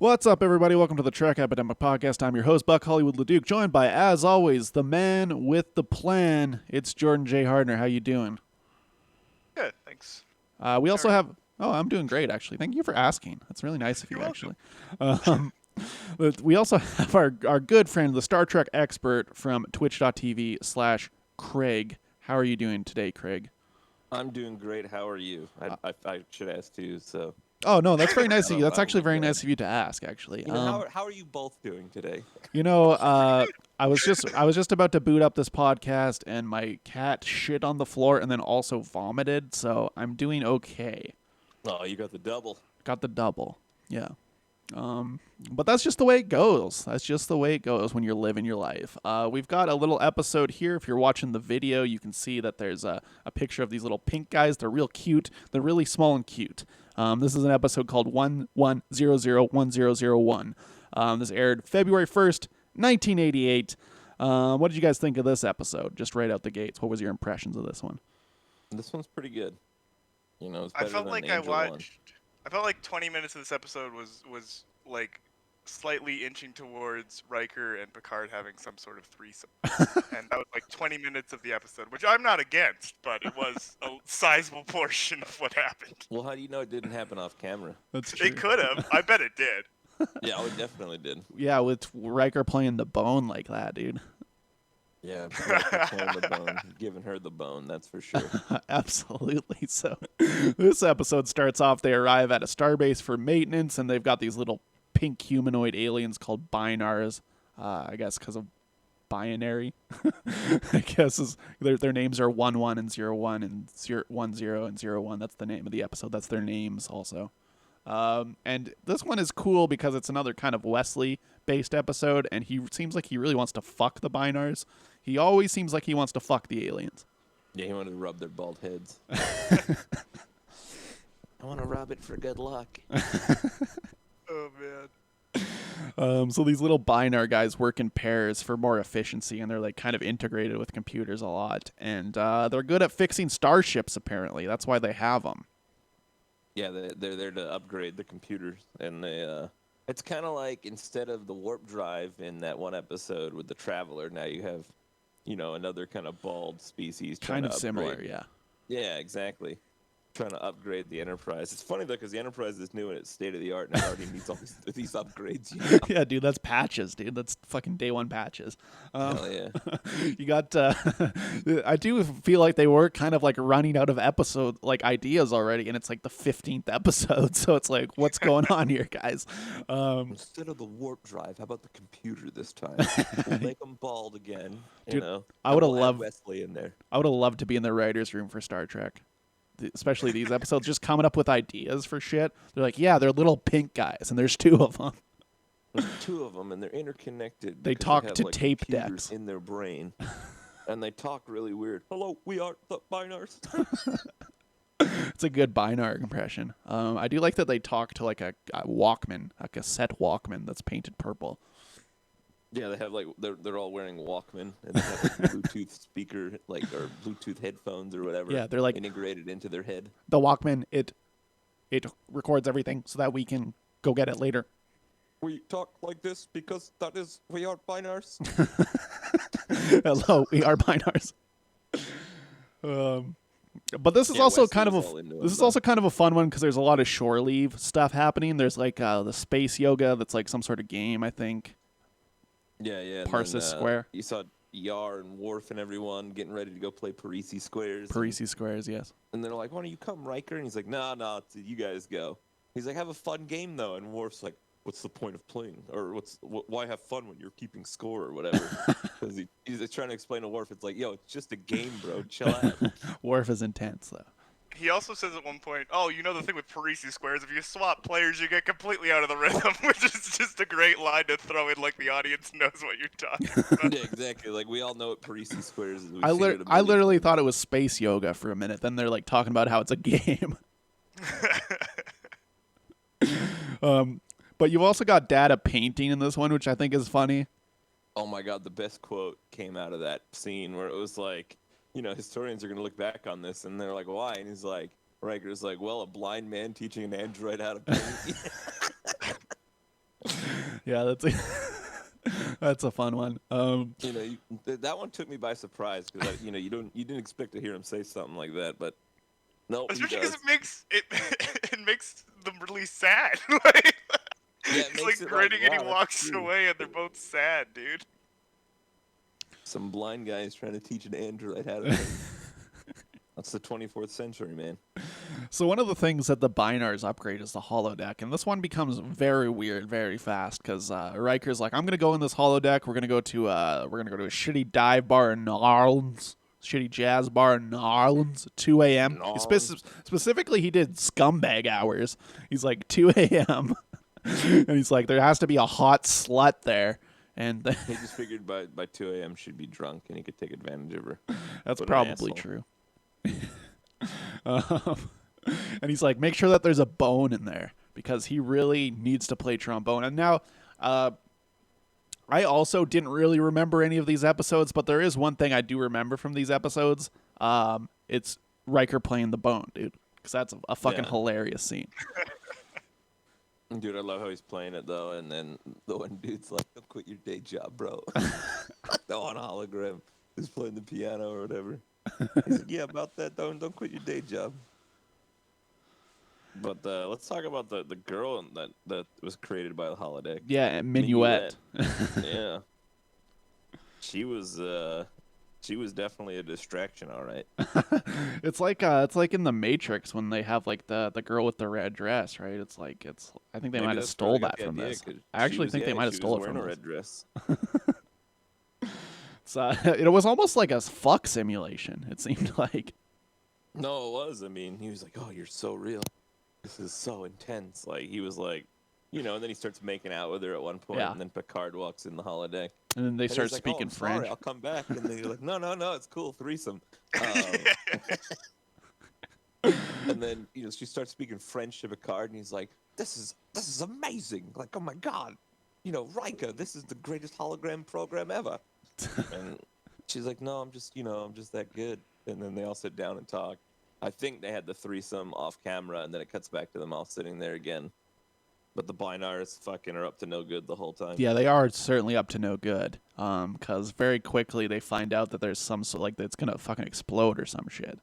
What's up, everybody? Welcome to the Trek Epidemic podcast. I'm your host, Buck Hollywood LeDuc, joined by, as always, the man with the plan. It's Jordan J. Hardner. How you doing? Good, thanks. We How also are you? have... Oh, I'm doing great, actually. Thank you for asking. That's really nice of you, You're actually. welcome. But we also have our good friend, the Star Trek expert from twitch.tv/Kreyg. How are you doing today, Kreyg? I'm doing great. How are you? I should ask too. So Oh, no, that's very nice of you. That's Oh actually my very God. nice of you to ask, actually. how are you both doing today? You know, I was just about to boot up this podcast, and my cat shit on the floor and then also vomited. So I'm doing okay. Oh, you got the double. Got the double, yeah. But that's just the way it goes. That's just the way it goes when you're living your life. We've got a little episode here. If you're watching the video, you can see that there's a picture of these little pink guys. They're real cute. They're really small and cute. This is an episode called 11001001. This aired February 1st, 1988. What did you guys think of this episode? Just right out the gates. What was your impressions of this one? This one's pretty good. You know, it's I better felt than like Angel One. I felt like 20 minutes of this episode was like slightly inching towards Riker and Picard having some sort of threesome, and that was like 20 minutes of the episode, which I'm not against, but it was a sizable portion of what happened. Well, how do you know it didn't happen off camera? That's true. It could have. I bet it did. Yeah, it definitely did. Yeah, with Riker playing the bone like that, dude. Yeah, playing the bone, giving her the bone. That's for sure. Absolutely. So this episode starts off, they arrive at a starbase for maintenance, and they've got these little pink humanoid aliens called Bynars, I guess because of binary. I guess is their names are 11 and 01 and 10 and 01. That's the name of the episode. That's their names also. And this one is cool because it's another kind of Wesley-based episode, and he seems like he really wants to fuck the Bynars. He always seems like he wants to fuck the aliens. Yeah, he wanted to rub their bald heads. I want to rub it for good luck. Oh man. So these little Bynar guys work in pairs for more efficiency, and they're like kind of integrated with computers a lot. And they're good at fixing starships, apparently. That's why they have them. Yeah, they're there to upgrade the computers, and it's kind of like instead of the warp drive in that one episode with the Traveler, now you have, another kind of bald species. Kind of to similar, upgrade. yeah. Yeah, exactly. Trying to upgrade the Enterprise. It's funny though, because the Enterprise is new and it's state of the art, and it already needs all these upgrades. Yeah, dude, that's patches, dude. That's fucking day one patches. Hell yeah. You got. I do feel like they were kind of like running out of episode like ideas already, and it's like the 15th episode, so it's like, what's going on here, guys? Instead of the warp drive, how about the computer this time? We'll make them bald again. Dude, I I would've we'll add loved- Wesley in there. I would have loved to be in the writers' room for Star Trek. Especially these episodes, just coming up with ideas for shit. They're like, yeah, they're little pink guys, and there's two of them. There's two of them, and they're interconnected. They because talk have, to like, tape computers decks. in their brain, and they talk really weird. Hello, we are the Bynars. It's a good Bynar impression. I do like that they talk to like a Walkman, a cassette Walkman that's painted purple. Yeah, they have they're all wearing Walkman, and they have like Bluetooth speaker, or Bluetooth headphones or whatever. Yeah, they're like integrated into their head. the Walkman. It records everything so that we can go get it later. We talk like this because we are Bynars. Hello, we are Bynars. But this is Yeah, also Wesley kind of was all into this it, is though. also kind of a fun one because there's a lot of shore leave stuff happening. There's like the space yoga that's like some sort of game, I think. Yeah. and Parsis then, Square. You saw Yar and Worf and everyone getting ready to go play Parisi Squares. Parisi squares, yes. And they're like, why don't you come, Riker? And he's like, no, you guys go. He's like, have a fun game, though. And Worf's like, what's the point of playing? Or why have fun when you're keeping score or whatever? Because he's trying to explain to Worf, it's like, yo, it's just a game, bro. Chill out. Worf is intense though. He also says at one point, "Oh, you know the thing with Parisi squares? If you swap players, you get completely out of the rhythm," which is just a great line to throw in, like the audience knows what you're talking about. Yeah, exactly. Like, we all know what Parisi Squares is. I literally thought it was space yoga for a minute. Then they're like talking about how it's a game. But you've also got Data painting in this one, which I think is funny. Oh my God, the best quote came out of that scene where it was like, historians are going to look back on this and they're like, why? And he's like, Riker's like, well, a blind man teaching an android how to paint. Yeah, that's that's a fun one. That one took me by surprise because you didn't expect to hear him say something like that, but no, he Especially does. because it makes them really sad. Like, Yeah, it he's makes like it like, grinning and wow, he that's walks true. away, and they're both sad, dude. Some blind guy is trying to teach an android how to think. That's the 24th century, man. So one of the things that the Bynars upgrade is the holodeck, and this one becomes very weird very fast because Riker's like, I'm gonna go in this holodeck. We're gonna go to a shitty dive bar in New Orleans, shitty jazz bar in New Orleans, 2 a.m. Specifically, he did scumbag hours. He's like 2 a.m. and he's like, there has to be a hot slut there. And He just figured by 2 a.m. she'd be drunk and he could take advantage of her. that's What an probably asshole. true. And he's like, make sure that there's a bone in there because he really needs to play trombone. And now, I also didn't really remember any of these episodes, but there is one thing I do remember from these episodes. It's Riker playing the bone, dude, because that's a fucking hilarious scene. Dude, I love how he's playing it though, and then the one dude's like, "Don't quit your day job, bro." The on hologram who's playing the piano or whatever. He's like, "Yeah, about that. Don't quit your day job." But let's talk about the girl that was created by the holodeck. Yeah, Minuet. Yeah, she was definitely a distraction. All right. It's like in the Matrix when they have like the girl with the red dress, right? I think they Maybe might have that's stole where they got that the from idea, this. 'cause I actually think they might have stole it wearing from a this. red dress. So it was almost like a fuck simulation. It seemed like. No, it was. I mean, he was like, "Oh, you're so real. This is so intense." Like he was like, and then he starts making out with her at one point, Yeah. and then Picard walks in the holodeck. And then they And start he's like, speaking I'm French. Sorry, I'll come back. And they're like, no, it's cool, threesome. And then she starts speaking French to Picard, and he's like, this is amazing. Like, oh my god, Riker, this is the greatest hologram program ever. And she's like, no, I'm just that good. And then they all sit down and talk. I think they had the threesome off camera, and then it cuts back to them all sitting there again. But the Bynars fucking are up to no good the whole time. Yeah, they are certainly up to no good. Because very quickly they find out that there's some sort it's gonna fucking explode or some shit.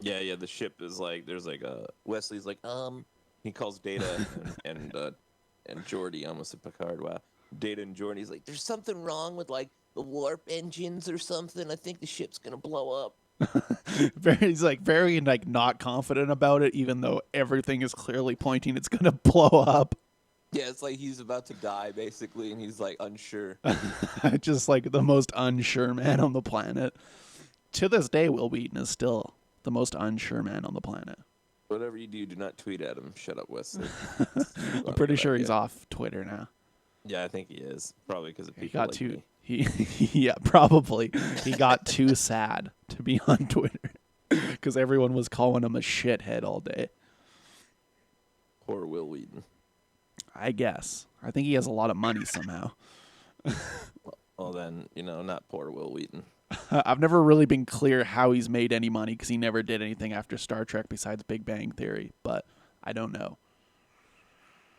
Yeah. The ship is like, there's like Wesley's like, he calls Data and Geordi, almost a Picard. Wow, Data and Geordi. He's like, there's something wrong with like the warp engines or something. I think the ship's gonna blow up. He's like very not confident about it, even though everything is clearly pointing it's gonna blow up. Yeah, it's like he's about to die basically, and he's like unsure. Just like the most unsure man on the planet. To this day, Will Wheaton is still the most unsure man on the planet. Whatever you do not tweet at him. Shut up, Wesley. I'm pretty sure he's off Twitter now. Yeah, I think he is. Probably because of people He got like too. me. Yeah, probably. He got too sad to be on Twitter because everyone was calling him a shithead all day. Poor Will Wheaton. I guess. I think he has a lot of money somehow. Well, then, not poor Will Wheaton. I've never really been clear how he's made any money because he never did anything after Star Trek besides Big Bang Theory, but I don't know.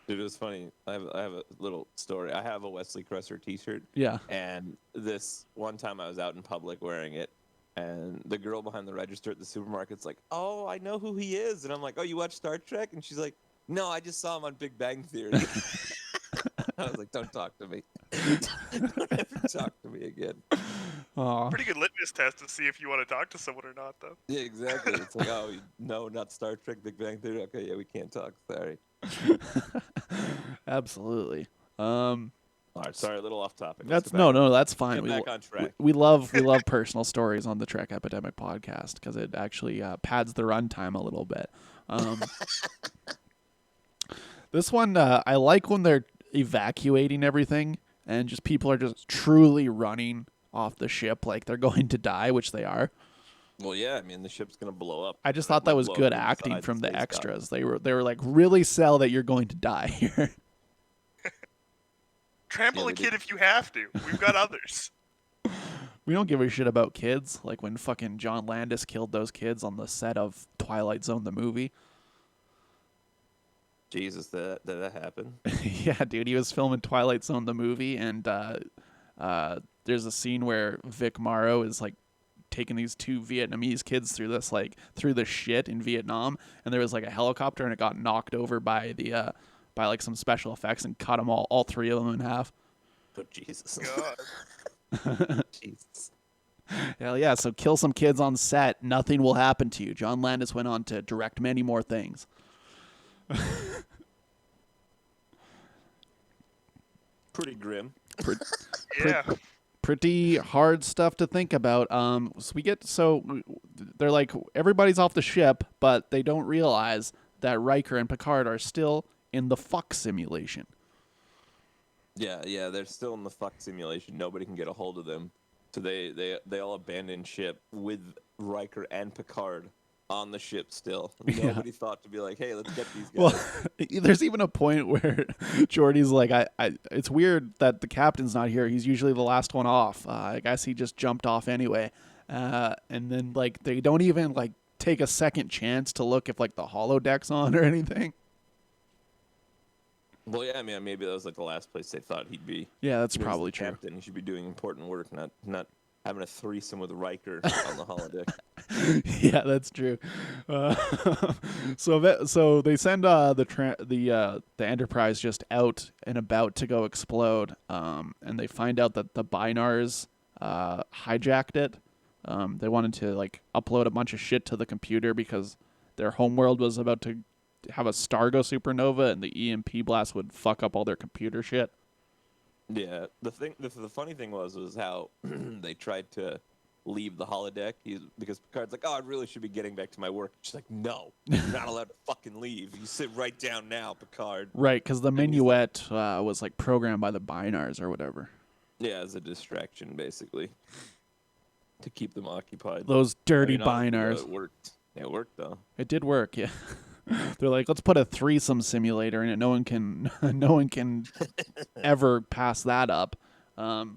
Dude, it was funny. I have a little story. I have a Wesley Crusher t-shirt. Yeah. And this one time I was out in public wearing it, and the girl behind the register at the supermarket's like, "Oh, I know who he is." And I'm like, "Oh, you watch Star Trek?" And she's like, "No, I just saw him on Big Bang Theory." I was like, "Don't talk to me. Don't ever talk to me again." Aw. Pretty good litmus test to see if you want to talk to someone or not, though. Yeah, exactly. It's like, "Oh, no, not Star Trek, Big Bang Theory." Okay, yeah, we can't talk. Sorry. Absolutely. All right, sorry, a little off topic. That's that's fine. Get back on track. We love personal stories on the Trek Epidemic podcast because it actually pads the runtime a little bit. This one I like when they're evacuating everything and just people are just truly running off the ship like they're going to die, which they are. Well, yeah, I mean the ship's gonna blow up. I just thought that was blow good up acting inside from the space extras. They were like really sell that you're going to die here. Trample Yeah, a they kid did. if you have to. We've got others. We don't give a shit about kids. Like when fucking John Landis killed those kids on the set of Twilight Zone the movie. Jesus, did that happen? Yeah, dude, he was filming Twilight Zone the movie, and there's a scene where Vic Morrow is like taking these two Vietnamese kids through this through the shit in Vietnam, and there was like a helicopter, and it got knocked over by the by like some special effects and cut them all three of them in half. Oh Jesus! God. Jesus. Hell yeah! So kill some kids on set, nothing will happen to you. John Landis went on to direct many more things. Pretty grim. Yeah. Pretty hard stuff to think about. They're like, everybody's off the ship, but they don't realize that Riker and Picard are still in the fuck simulation. Yeah, they're still in the fuck simulation. Nobody can get a hold of them. So they all abandon ship with Riker and Picard on the ship still. Nobody thought to be like, hey, let's get these guys. Well, there's even a point where Geordi's like, it's weird that the captain's not here. He's usually the last one off. I guess he just jumped off anyway. And then like they don't even like take a second chance to look if like the holodeck's on or anything. Well, yeah, I mean, maybe that was like the last place they thought he'd be. Yeah, that's He was probably the true. captain. He should be doing important work, not having a threesome with Riker on the holodeck. Yeah, that's true. So they send the Enterprise just out and about to go explode, and they find out that the Bynars hijacked it. They wanted to like upload a bunch of shit to the computer because their homeworld was about to have a star go supernova, and the EMP blast would fuck up all their computer shit. Yeah, the funny thing was how they tried to leave the holodeck because Picard's like, oh, I really should be getting back to my work. She's like, no, you're not allowed to fucking leave. You sit right down now, Picard. Right, because the minuet was like programmed by the Bynars or whatever. Yeah, as a distraction, basically, to keep them occupied. Those dirty I mean, honestly, Bynars. It worked. It worked though. It did work, yeah. They're like, let's put a threesome simulator in it. No one can ever pass that up. But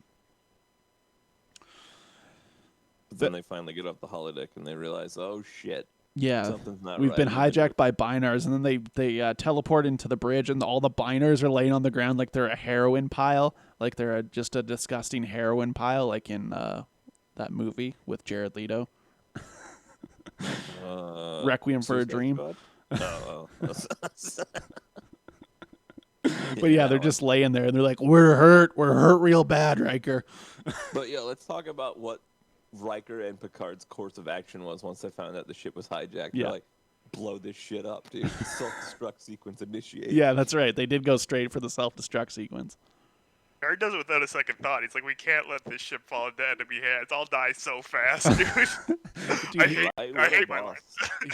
then they finally get off the holodeck and they realize, oh shit, Yeah, something's not we've right. been hijacked by Bynars, and then they teleport into the bridge, and all the Bynars are laying on the ground like they're a heroin pile, like they're just a disgusting heroin pile, like in that movie with Jared Leto, Requiem for a Suicide Dream. Squad? Oh. But yeah, they're just laying there, and they're like, we're hurt real bad, Riker. But yeah, let's talk about what Riker and Picard's course of action was once they found out the ship was hijacked. Yeah. They're like, blow this shit up, dude. Self-destruct sequence initiated. Yeah, that's right. They did go straight for the self-destruct sequence. Picard does it without a second thought. He's like, we can't let this ship fall into enemy hands. I'll die so fast, dude. Dude, I hate my life.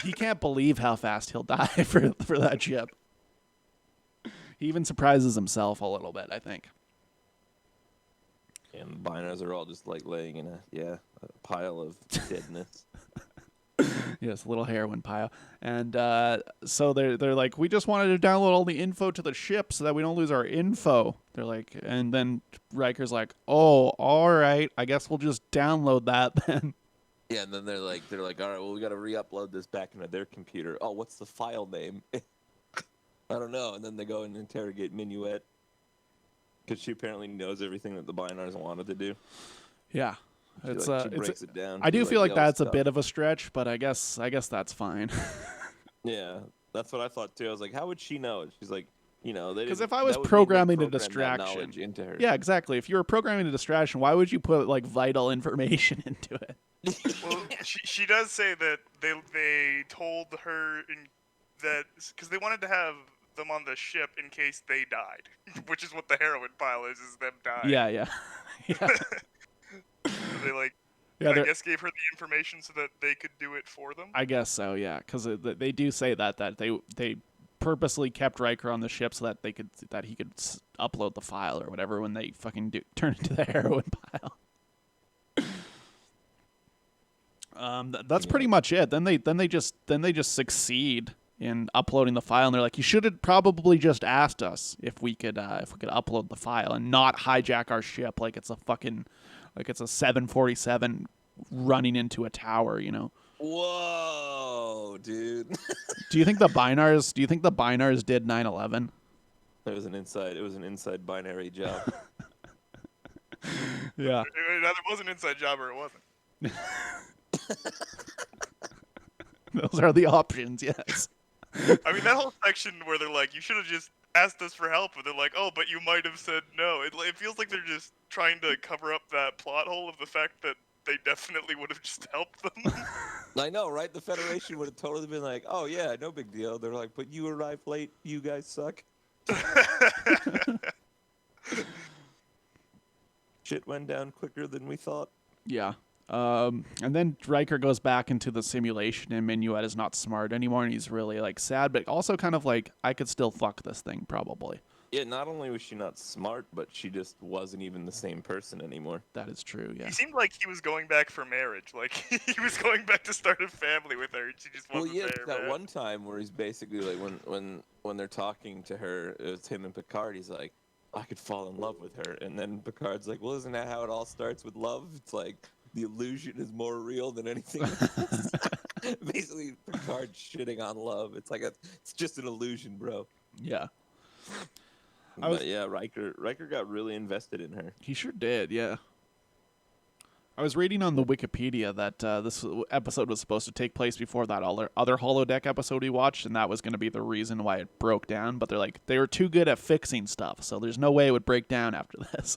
he can't believe how fast he'll die for that ship. He even surprises himself a little bit, I think. And the Bynars are all just like laying in a pile of deadness. Yes, a little heroin pile. And so they're like, we just wanted to download all the info to the ship so that we don't lose our info. They're like, and then Riker's like, oh, all right, I guess we'll just download that then. Yeah, and then they're like, all right, well, we got to re-upload this back into their computer. Oh, what's the file name? I don't know. And then they go and interrogate Minuet because she apparently knows everything that the Bynars wanted to do. Yeah. She breaks it down. I do She's feel like that's "Yo, a bit of a stretch, but I guess that's fine. Yeah, that's what I thought too. I was like, how would she know it? She's like, they Because didn't. if I was that would mean they programming a programmed that distraction, knowledge into her. yeah, exactly. If you were programming a distraction, why would you put like vital information into it? Well, she does say that they told her that because they wanted to have them on the ship in case they died, which is what the heroin pile is them dying. Yeah, yeah. So they Yeah, I guess gave her the information so that they could do it for them. I guess so, yeah, because they do say that they purposely kept Riker on the ship so that he could upload the file or whatever when they fucking turn into the heroin pile. That's pretty much it. Then they just succeed in uploading the file, and they're like, you should have probably just asked us if we could upload the file and not hijack our ship like it's a 747 running into a tower, Whoa, know, dude. Do you think the Bynars? Do you think the Bynars did 9/11? It was an inside binary job. Yeah. It either was an inside job or it wasn't. Those are the options. Yes. I mean, that whole section where they're like, "You should have just asked us for help," and they're like, "Oh, but you might have said no." It feels like they're just trying to cover up that plot hole of the fact that they definitely would have just helped them. I know, right? The Federation would have totally been like, "Oh yeah, no big deal." They're like, "But you arrived late. You guys suck." Shit went down quicker than we thought. Yeah. And then Riker goes back into the simulation, and Minuet is not smart anymore, and he's really like sad, but also kind of like, I could still fuck this thing probably. Yeah, not only was she not smart, but she just wasn't even the same person anymore. That is true. Yeah. He seemed like he was going back for marriage. Like he was going back to start a family with her. And she just wasn't there. That man. one time where he's basically like, when they're talking to her, it's him and Picard. He's like, I could fall in love with her, and then Picard's like, well, isn't that how it all starts with love? It's like the illusion is more real than anything else. Basically, Picard shitting on love. It's like it's just an illusion, bro. Yeah. But yeah, Riker got really invested in her. He sure did, yeah. I was reading on the Wikipedia that this episode was supposed to take place before that other holodeck episode we watched, and that was going to be the reason why it broke down. But they're like, they were too good at fixing stuff, so there's no way it would break down after this.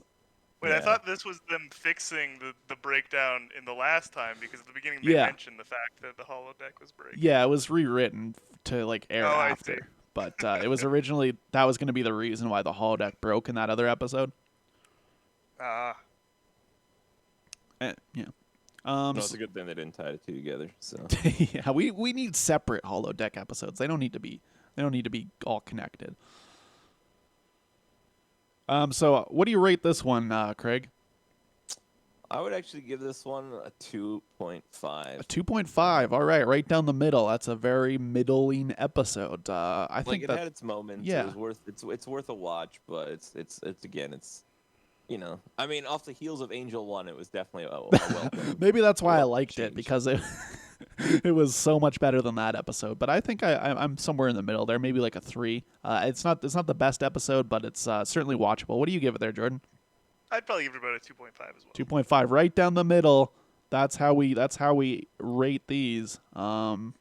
Wait, Yeah. I thought this was them fixing the breakdown in the last time, because at the beginning they Yeah. mentioned the fact that the holodeck was breaking. Yeah, it was rewritten to like air Oh, I after. see. But it was originally, that was going to be the reason why the holodeck broke in that other episode. Ah. Yeah. No, it's a good thing they didn't tie the two together. So Yeah, we need separate holodeck episodes. They don't need to be all connected. So what do you rate this one, Kreyg? I would actually give this one a 2.5. A 2.5. All right down the middle. That's a very middling episode. I Like think it that had its moments. yeah. It was it's worth a watch, but it's again it's I mean, off the heels of Angel 1, it was definitely a welcome. maybe that's why I welcome liked it, change. because it it was so much better than that episode. But I think I'm somewhere in the middle there, maybe like a 3. It's not the best episode, but it's certainly watchable. What do you give it there, Jordan? I'd probably give it about a 2.5 as well. 2.5, right down the middle. That's how we rate these. Not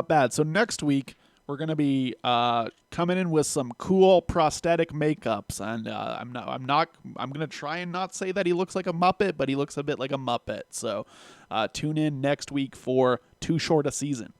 bad. So next week we're gonna be coming in with some cool prosthetic makeups, and I'm gonna try and not say that he looks like a Muppet, but he looks a bit like a Muppet. So tune in next week for Too Short a Season.